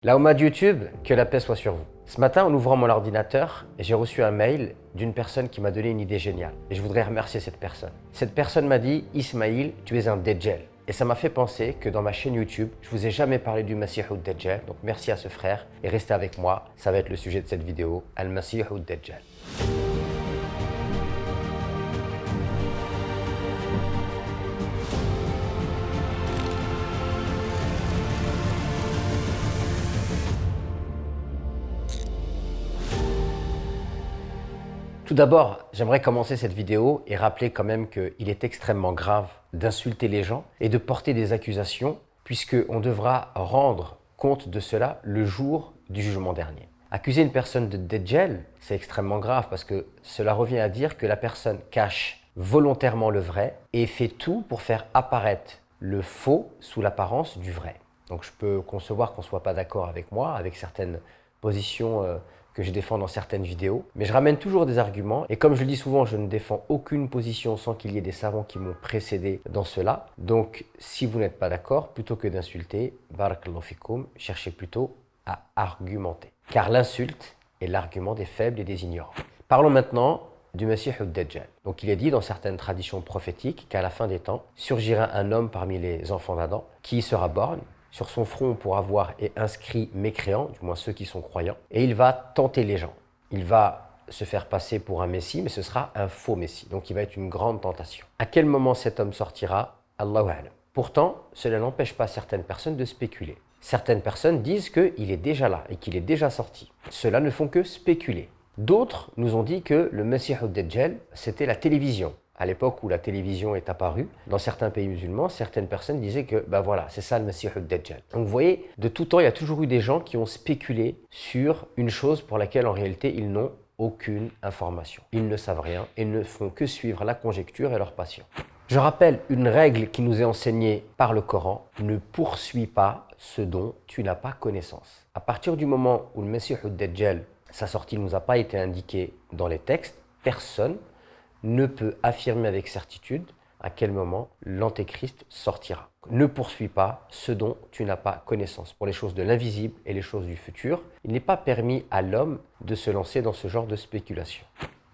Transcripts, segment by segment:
La Oumma de YouTube, que la paix soit sur vous. Ce matin, en ouvrant mon ordinateur, j'ai reçu un mail d'une personne qui m'a donné une idée géniale. Et je voudrais remercier cette personne. Cette personne m'a dit « Ismaïl, tu es un Dajjal ». Et ça m'a fait penser que dans ma chaîne YouTube, je vous ai jamais parlé du Masih Dajjal. Donc merci à ce frère et restez avec moi. Ça va être le sujet de cette vidéo, Al-Masih Dajjal. Tout d'abord, j'aimerais commencer cette vidéo et rappeler quand même qu'il est extrêmement grave d'insulter les gens et de porter des accusations puisqu'on devra rendre compte de cela le jour du jugement dernier. Accuser une personne de Dajjal, c'est extrêmement grave parce que cela revient à dire que la personne cache volontairement le vrai et fait tout pour faire apparaître le faux sous l'apparence du vrai. Donc je peux concevoir qu'on ne soit pas d'accord avec moi, avec certaines positions que je défends dans certaines vidéos, mais je ramène toujours des arguments et comme je le dis souvent, je ne défends aucune position sans qu'il y ait des savants qui m'ont précédé dans cela. Donc si vous n'êtes pas d'accord, plutôt que d'insulter, barakallahu fikoum, cherchez plutôt à argumenter. Car l'insulte est l'argument des faibles et des ignorants. Parlons maintenant du Masih Dajjal. Donc il est dit dans certaines traditions prophétiques qu'à la fin des temps, surgira un homme parmi les enfants d'Adam qui sera borgne. Sur son front, on pourra voir et inscrit mécréants, du moins ceux qui sont croyants, et il va tenter les gens. Il va se faire passer pour un messie, mais ce sera un faux messie. Donc il va être une grande tentation. À quel moment cet homme sortira? Allahu a'lam. Pourtant, cela n'empêche pas certaines personnes de spéculer. Certaines personnes disent qu'il est déjà là et qu'il est déjà sorti. Cela ne font que spéculer. D'autres nous ont dit que le Masih Dajjal, c'était la télévision. À l'époque où la télévision est apparue, dans certains pays musulmans, certaines personnes disaient que voilà, c'est ça le Masih Dajjal. Donc vous voyez, de tout temps, il y a toujours eu des gens qui ont spéculé sur une chose pour laquelle en réalité ils n'ont aucune information. Ils ne savent rien et ne font que suivre la conjecture et leur passion. Je rappelle une règle qui nous est enseignée par le Coran, ne poursuis pas ce dont tu n'as pas connaissance. À partir du moment où le Masih Dajjal, sa sortie ne nous a pas été indiquée dans les textes, personne ne peut affirmer avec certitude à quel moment l'antéchrist sortira. Ne poursuis pas ce dont tu n'as pas connaissance. Pour les choses de l'invisible et les choses du futur, il n'est pas permis à l'homme de se lancer dans ce genre de spéculation.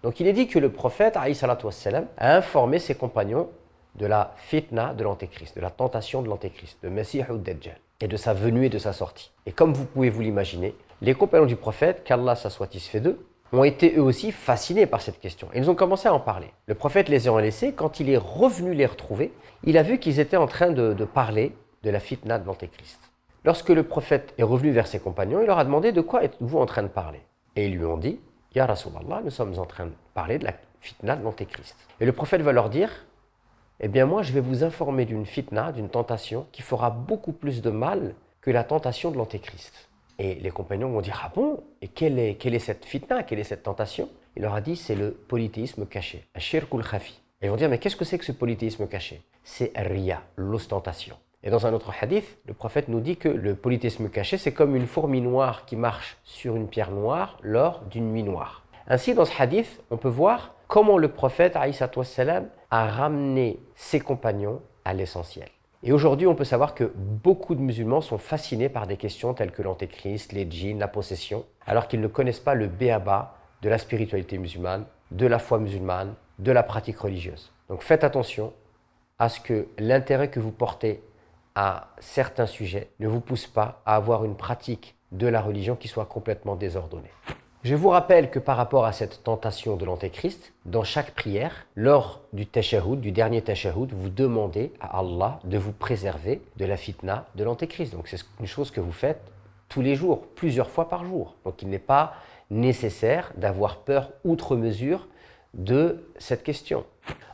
Donc il est dit que le prophète alayhi salatu wassalam, a informé ses compagnons de la fitna de l'antéchrist, de la tentation de l'antéchrist, de Masih Dajjal, et de sa venue et de sa sortie. Et comme vous pouvez vous l'imaginer, les compagnons du prophète, qu'Allah soit satisfait d'eux, ont été eux aussi fascinés par cette question. Ils ont commencé à en parler. Le prophète les ayant laissés, quand il est revenu les retrouver, il a vu qu'ils étaient en train de parler de la fitna de l'antéchrist. Lorsque le prophète est revenu vers ses compagnons, il leur a demandé de quoi êtes-vous en train de parler. Et ils lui ont dit, Ya Rasulallah, nous sommes en train de parler de la fitna de l'antéchrist. Et le prophète va leur dire, eh bien moi je vais vous informer d'une fitna, d'une tentation qui fera beaucoup plus de mal que la tentation de l'antéchrist. Et les compagnons vont dire, ah bon? Et quelle est cette fitna? Quelle est cette tentation? Il leur a dit, c'est le polythéisme caché, ashirkul khafi. Et ils vont dire, mais qu'est-ce que c'est que ce polythéisme caché? C'est riya, l'ostentation. Et dans un autre hadith, le prophète nous dit que le polythéisme caché, c'est comme une fourmi noire qui marche sur une pierre noire lors d'une nuit noire. Ainsi, dans ce hadith, on peut voir comment le prophète alayhi wassalam, a ramené ses compagnons à l'essentiel. Et aujourd'hui, on peut savoir que beaucoup de musulmans sont fascinés par des questions telles que l'antéchrist, les djinns, la possession, alors qu'ils ne connaissent pas le b.a.-ba de la spiritualité musulmane, de la foi musulmane, de la pratique religieuse. Donc faites attention à ce que l'intérêt que vous portez à certains sujets ne vous pousse pas à avoir une pratique de la religion qui soit complètement désordonnée. Je vous rappelle que par rapport à cette tentation de l'antéchrist, dans chaque prière, lors du tashahhud, du dernier tashahhud, vous demandez à Allah de vous préserver de la fitna de l'antéchrist. Donc c'est une chose que vous faites tous les jours, plusieurs fois par jour. Donc il n'est pas nécessaire d'avoir peur outre mesure de cette question.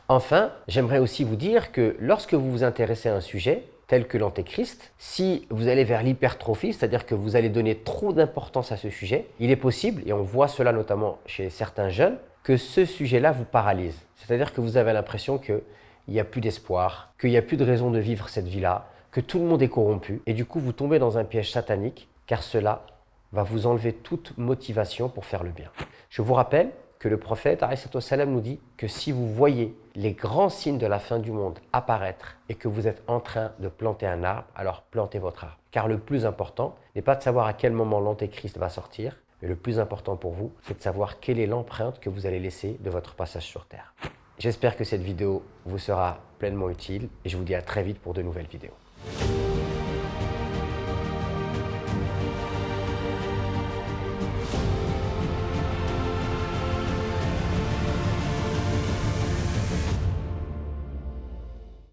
Enfin, j'aimerais aussi vous dire que lorsque vous vous intéressez à un sujet, tel que l'antéchrist, si vous allez vers l'hypertrophie, c'est-à-dire que vous allez donner trop d'importance à ce sujet, il est possible, et on voit cela notamment chez certains jeunes, que ce sujet-là vous paralyse. C'est-à-dire que vous avez l'impression qu'il n'y a plus d'espoir, qu'il n'y a plus de raison de vivre cette vie-là, que tout le monde est corrompu, et du coup vous tombez dans un piège satanique, car cela va vous enlever toute motivation pour faire le bien. Je vous rappelle que le prophète nous dit que si vous voyez les grands signes de la fin du monde apparaître et que vous êtes en train de planter un arbre, alors plantez votre arbre. Car le plus important n'est pas de savoir à quel moment l'Antéchrist va sortir, mais le plus important pour vous, c'est de savoir quelle est l'empreinte que vous allez laisser de votre passage sur Terre. J'espère que cette vidéo vous sera pleinement utile et je vous dis à très vite pour de nouvelles vidéos.